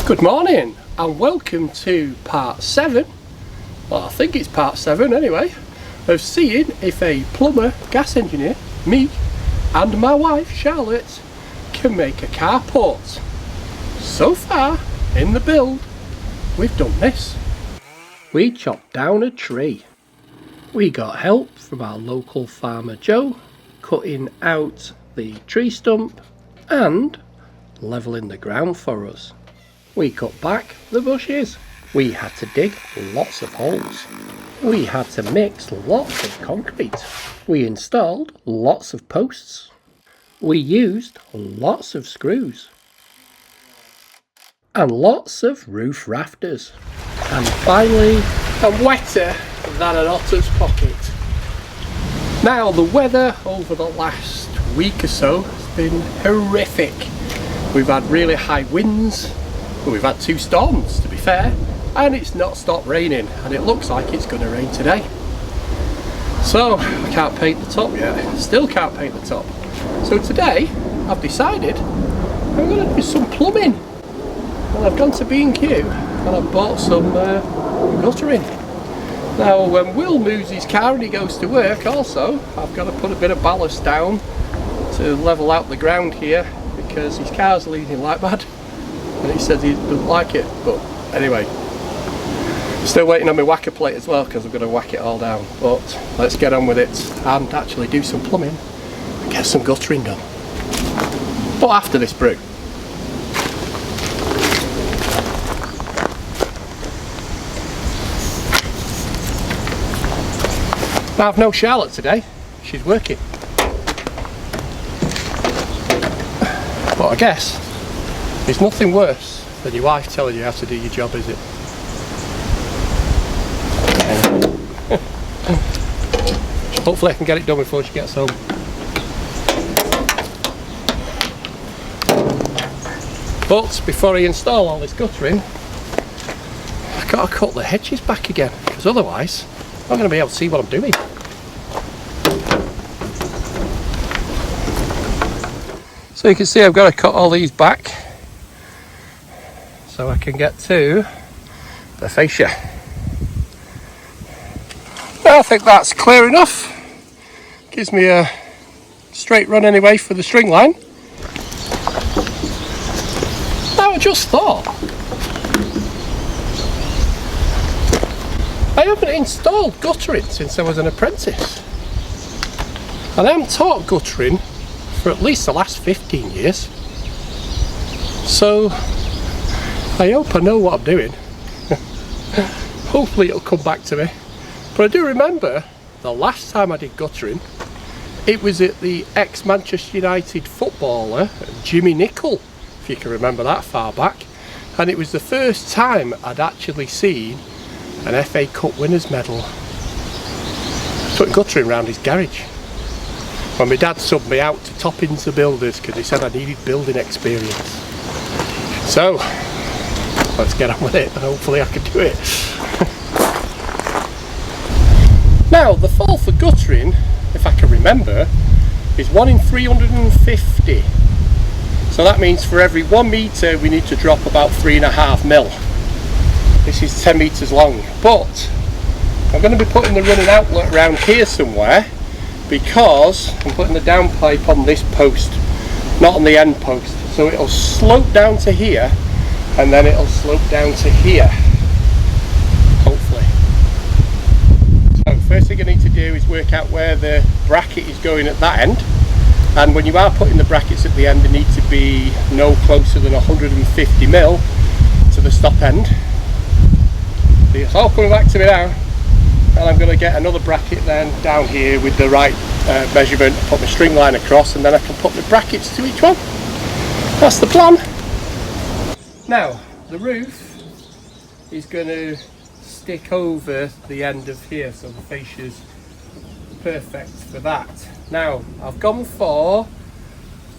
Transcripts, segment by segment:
Good morning and welcome to part 7, well I think it's part 7 anyway, of seeing if a plumber, gas engineer, me and my wife Charlotte can make a carport. So far in the build we've done this. We chopped down a tree. We got help from our local farmer Joe cutting out the tree stump and levelling the ground for us. We cut back the bushes. We had to dig lots of holes. We had to mix lots of concrete. We installed lots of posts. We used lots of screws. And lots of roof rafters. And finally, I'm wetter than an otter's pocket. Now the weather over the last week or so has been horrific. We've had really high winds. Well, we've had 2 storms to be fair, and it's not stopped raining, and it looks like it's going to rain today. So I can't paint the top yet, still can't paint the top. So today I've decided I'm going to do some plumbing, and I've gone to B&Q and I've bought some guttering. Now when Will moves his car and he goes to work also, I've got to put a bit of ballast down to level out the ground here because his car's leaning like mad. And he says he doesn't like it, but anyway, still waiting on my whacker plate as well because I'm going to whack it all down. But let's get on with it and actually do some plumbing and get some guttering done. But after this brew. Now I've no Charlotte today, she's working. But I guess there's nothing worse than your wife telling you how to do your job, is it? Hopefully I can get it done before she gets home. But before I install all this guttering, I've got to cut the hedges back again, because otherwise I'm not going to be able to see what I'm doing. So you can see I've got to cut all these back so I can get to the fascia. I think that's clear enough. Gives me a straight run anyway for the string line. Now I just thought, I haven't installed guttering since I was an apprentice. And I haven't taught guttering for at least the last 15 years. So I hope I know what I'm doing. Hopefully it'll come back to me. But I do remember the last time I did guttering, it was at the ex-Manchester United footballer Jimmy Nicholl, if you can remember that far back. And it was the first time I'd actually seen an FA Cup winners medal. Putting guttering around his garage. When my dad subbed me out to Toppings the Builders because he said I needed building experience. So let's get on with it and hopefully I can do it. Now the fall for guttering, if I can remember, is 1 in 350. So that means for every 1 metre we need to drop about 3.5 mil. This is 10 metres long, but I'm going to be putting the running outlet around here somewhere because I'm putting the downpipe on this post, not on the end post. So it'll slope down to here and then it'll slope down to here, hopefully. So first thing I need to do is work out where the bracket is going at that end, and when you are putting the brackets at the end they need to be no closer than 150 mil to the stop end. So it's all coming back to me now, and I'm going to get another bracket then down here with the right measurement, put my string line across, and then I can put the brackets to each one. That's the plan. Now the roof is going to stick over the end of here, so the fascia's perfect for that. Now I've gone for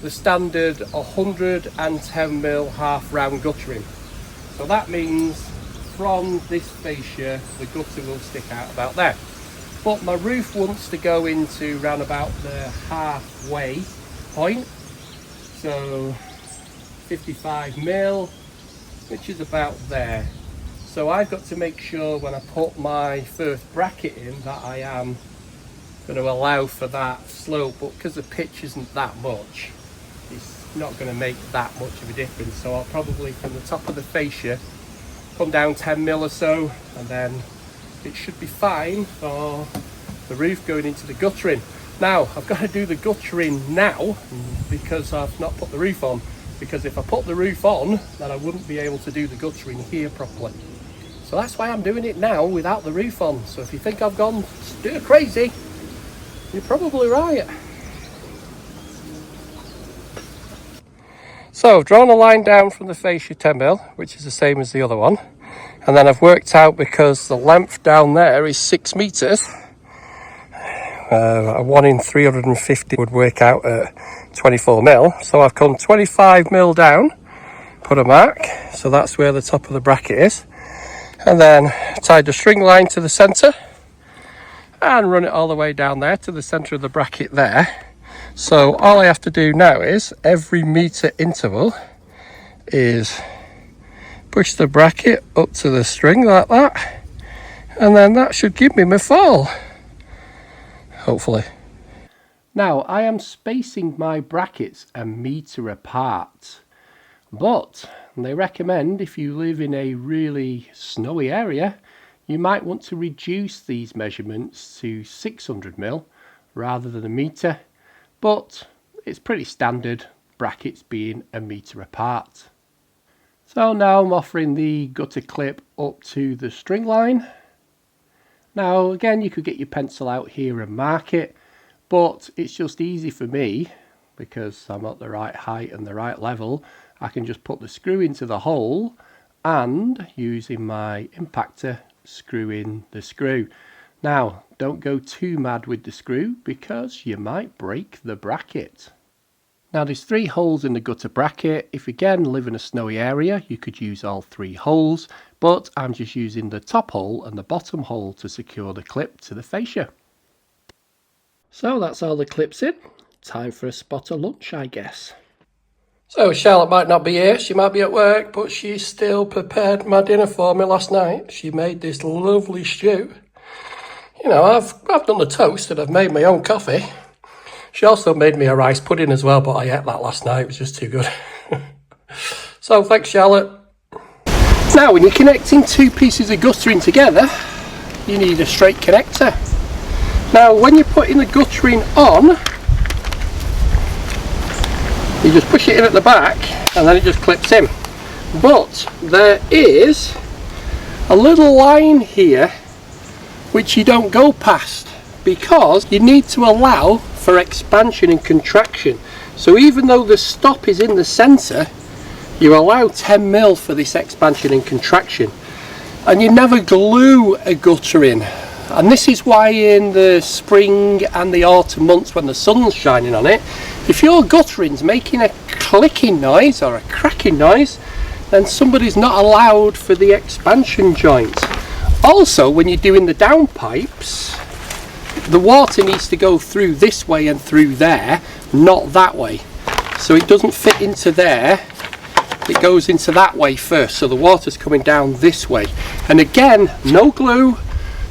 the standard 110mm half round guttering, so that means from this fascia the gutter will stick out about there, but my roof wants to go into round about the halfway point, so 55mm which is about there. So I've got to make sure when I put my first bracket in that I am going to allow for that slope, but because the pitch isn't that much, it's not going to make that much of a difference. So I'll probably, from the top of the fascia, come down 10 mil or so, and then it should be fine for the roof going into the guttering. Now I've got to do the guttering now because I've not put the roof on, because if I put the roof on then I wouldn't be able to do the guttering here properly. So that's why I'm doing it now without the roof on. So if you think I've gone stir crazy, you're probably right. So I've drawn a line down from the fascia 10 mil, which is the same as the other one. And then I've worked out, because the length down there is 6 meters, a 1 in 350 would work out at 24 mil. So I've come 25 mil down, put a mark, so that's where the top of the bracket is. And then tied the string line to the center and run it all the way down there to the center of the bracket there. So all I have to do now is, every meter interval, is push the bracket up to the string like that, and then that should give me my fall, hopefully. Now I am spacing my brackets a meter apart, but they recommend if you live in a really snowy area, you might want to reduce these measurements to 600 mil rather than a meter, but it's pretty standard, brackets being a meter apart. So now I'm offering the gutter clip up to the string line. Now again, you could get your pencil out here and mark it, but it's just easy for me because I'm at the right height and the right level. I can just put the screw into the hole and, using my impactor, screw in the screw. Now don't go too mad with the screw because you might break the bracket. Now there's 3 holes in the gutter bracket. If you again live in a snowy area, you could use all 3 holes, but I'm just using the top hole and the bottom hole to secure the clip to the fascia. So that's all the clips in. Time for a spot of lunch, I guess. So Charlotte might not be here, she might be at work, but she still prepared my dinner for me last night. She made this lovely stew. You know, I've done the toast and I've made my own coffee. She also made me a rice pudding as well, but I ate that last night, it was just too good. So thanks Charlotte. Now when you're connecting 2 pieces of guttering together, you need a straight connector. Now when you're putting the guttering on, you just push it in at the back and then it just clips in. But there is a little line here which you don't go past, because you need to allow for expansion and contraction. So even though the stop is in the center, you allow 10 mil for this expansion and contraction, and you never glue a gutter in. And this is why in the spring and the autumn months when the sun's shining on it, if your guttering's making a clicking noise or a cracking noise, then somebody's not allowed for the expansion joint. Also, when you're doing the downpipes, the water needs to go through this way and through there, not that way. So it doesn't fit into there, it goes into that way first, so the water's coming down this way. And again, no glue,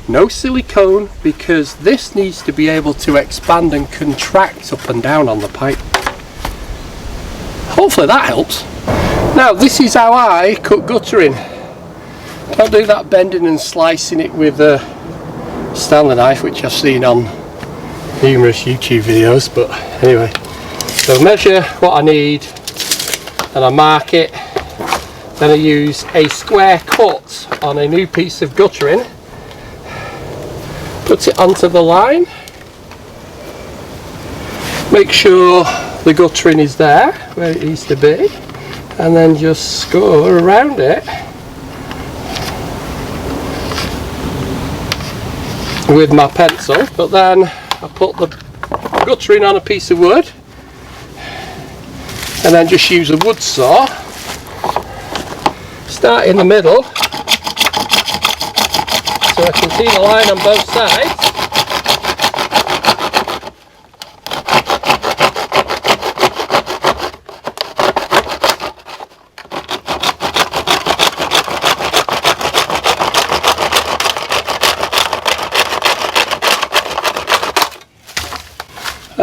no silicone, because this needs to be able to expand and contract up and down on the pipe. Hopefully that helps. Now this is how I cut guttering. Don't do that bending and slicing it with a Stanley knife, which I've seen on numerous YouTube videos, but anyway. So measure what I need, and I mark it. Then I use a square cut on a new piece of guttering, put it onto the line, make sure the guttering is there where it needs to be, and then just score around it with my pencil. But then I put the guttering on a piece of wood and then just use a wood saw, start in the middle so I can see the line on both sides.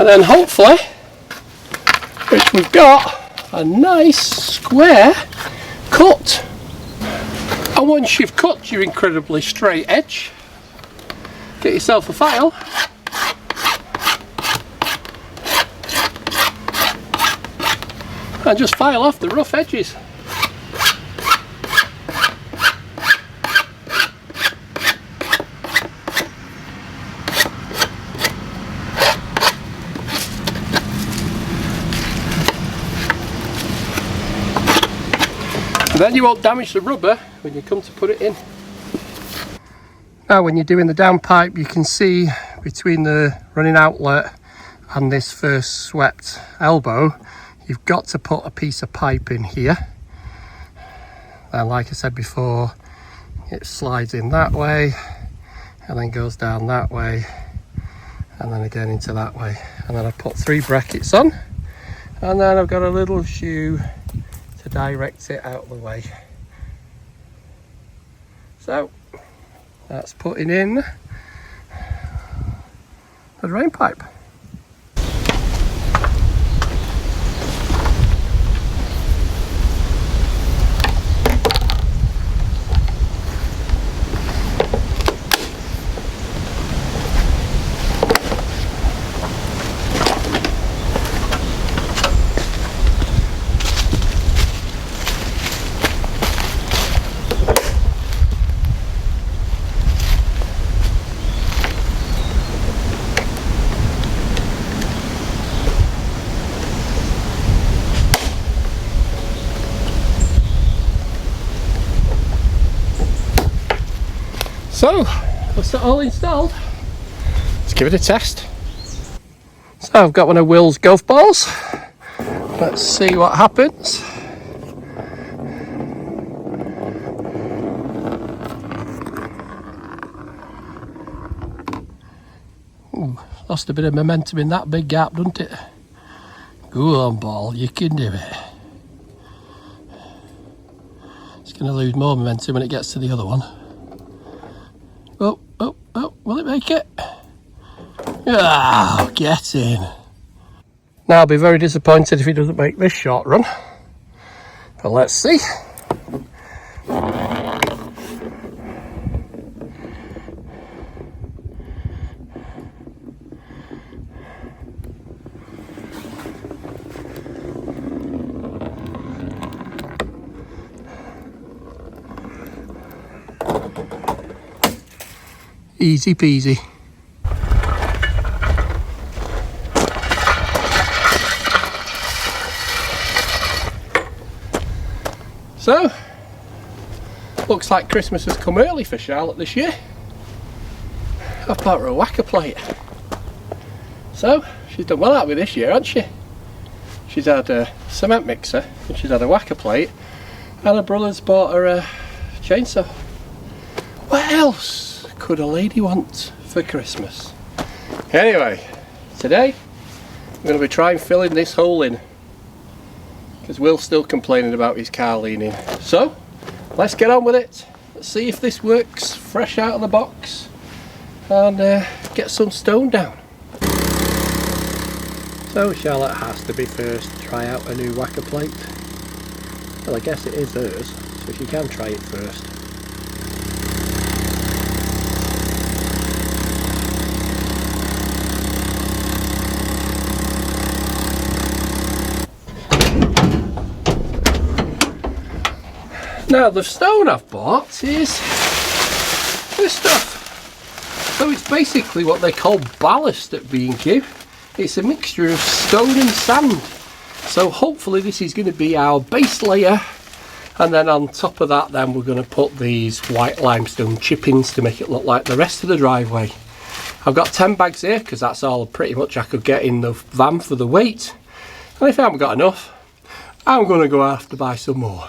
And then hopefully, which we've got, a nice square cut. And once you've cut your incredibly straight edge, get yourself a file and just file off the rough edges. And then you won't damage the rubber when you come to put it in. Now when you're doing the downpipe, you can see between the running outlet and this first swept elbow, you've got to put a piece of pipe in here. And like I said before, it slides in that way and then goes down that way and then again into that way. And then I put 3 brackets on, and then I've got a little shoe to direct it out of the way. So that's putting in the drain pipe. So that's it all installed. Let's give it a test. So I've got one of Will's golf balls. Let's see what happens. Ooh, lost a bit of momentum in that big gap, doesn't it? Go on, ball, you can do it. It's going to lose more momentum when it gets to the other one. Oh, oh, oh, will it make it? Ah, get in. Now I'll be very disappointed if he doesn't make this short run. But let's see. Easy peasy. So, looks like Christmas has come early for Charlotte this year. I've bought her a whacker plate. So, she's done well out with this year, hasn't she? She's had a cement mixer, and she's had a whacker plate, and her brother's bought her a chainsaw. What else could a lady want for Christmas? Anyway, today I'm going to be trying filling this hole in, because Will's still complaining about his car leaning. So let's get on with it. Let's see if this works fresh out of the box and get some stone down. So Charlotte has to be first to try out a new whacker plate. Well, I guess it is hers, so she can try it first. Now the stone I've bought is this stuff. So it's basically what they call ballast at B&Q. It's a mixture of stone and sand. So hopefully this is going to be our base layer, and then on top of that then we're going to put these white limestone chippings to make it look like the rest of the driveway. I've got 10 bags here because that's all pretty much I could get in the van for the weight. And if I haven't got enough, I'm going to go have to buy some more.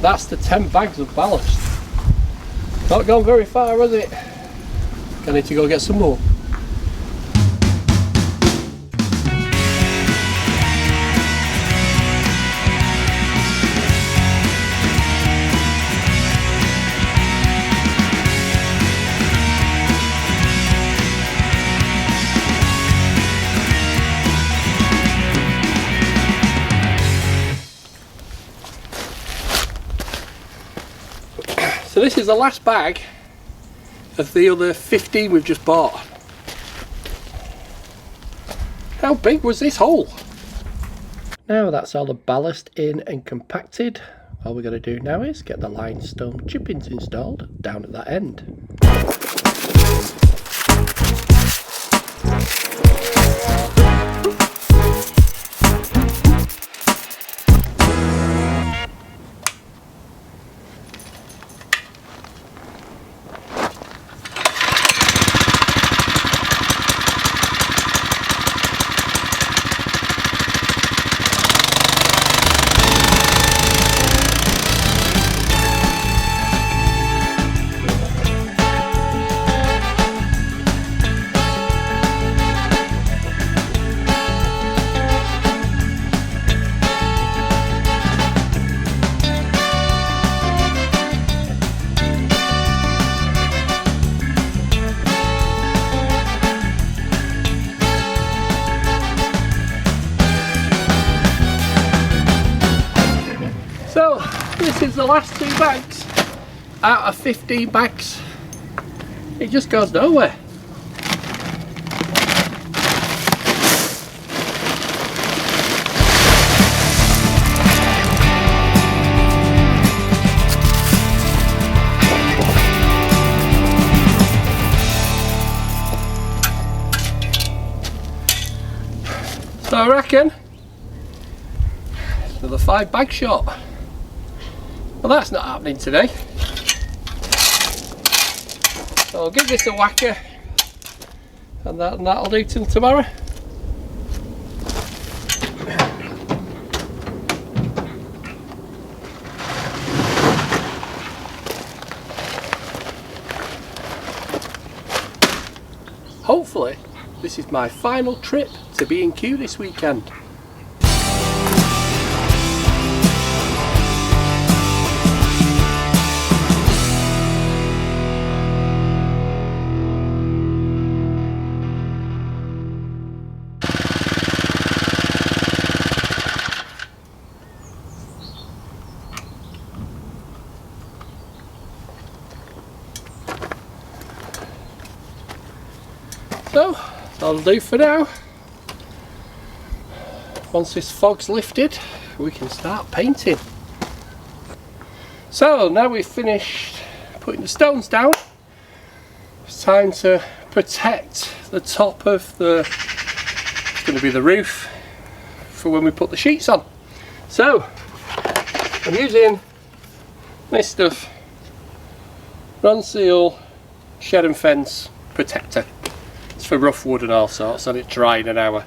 that's the 10 bags of ballast. Not gone very far, has it? I need to go get some more. So this is the last bag of the other 15 we've just bought. How big was this hole? Now that's all the ballast in and compacted, all we're going to do now is get the limestone chippings installed down at that end. So this is the last 2 bags out of 15 bags. It just goes nowhere. So I reckon another 5 bags short. Well, that's not happening today. So I'll give this a whacker, and that'll do till tomorrow. Hopefully, this is my final trip to B&Q this weekend. So that'll do for now. Once this fog's lifted, we can start painting. So now we've finished putting the stones down, it's time to protect the top of the, it's going to be the roof for when we put the sheets on. So I'm using this stuff, Ronseal Shed and Fence Protector. It's for rough wood and all sorts, and it dried in an hour.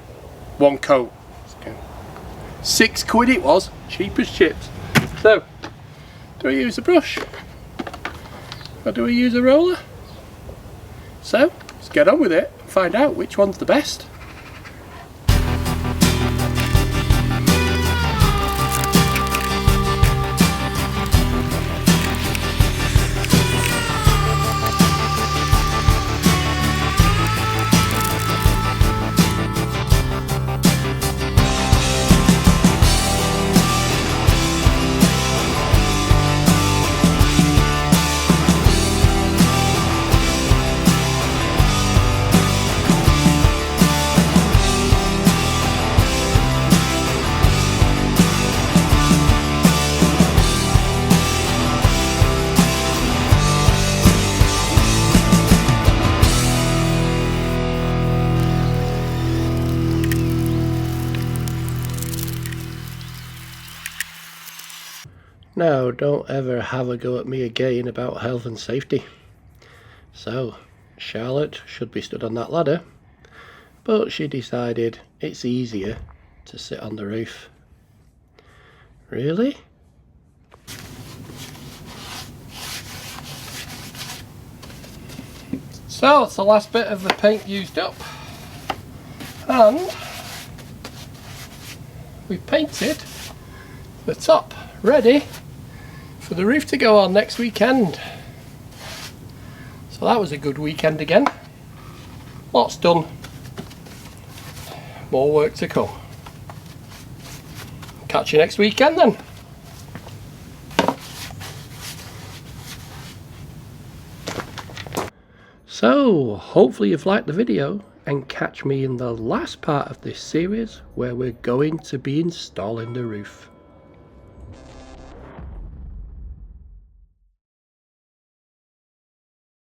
1 coat. £6 it was, cheap as chips. So, do I use a brush? Or do I use a roller? So, let's get on with it and find out which one's the best. Now, don't ever have a go at me again about health and safety. So, Charlotte should be stood on that ladder, but she decided it's easier to sit on the roof. Really? So it's the last bit of the paint used up, and we've painted the top ready for the roof to go on next weekend. So that was a good weekend again. Lots done. More work to come. Catch you next weekend then. So hopefully you've liked the video, and catch me in the last part of this series where we're going to be installing the roof.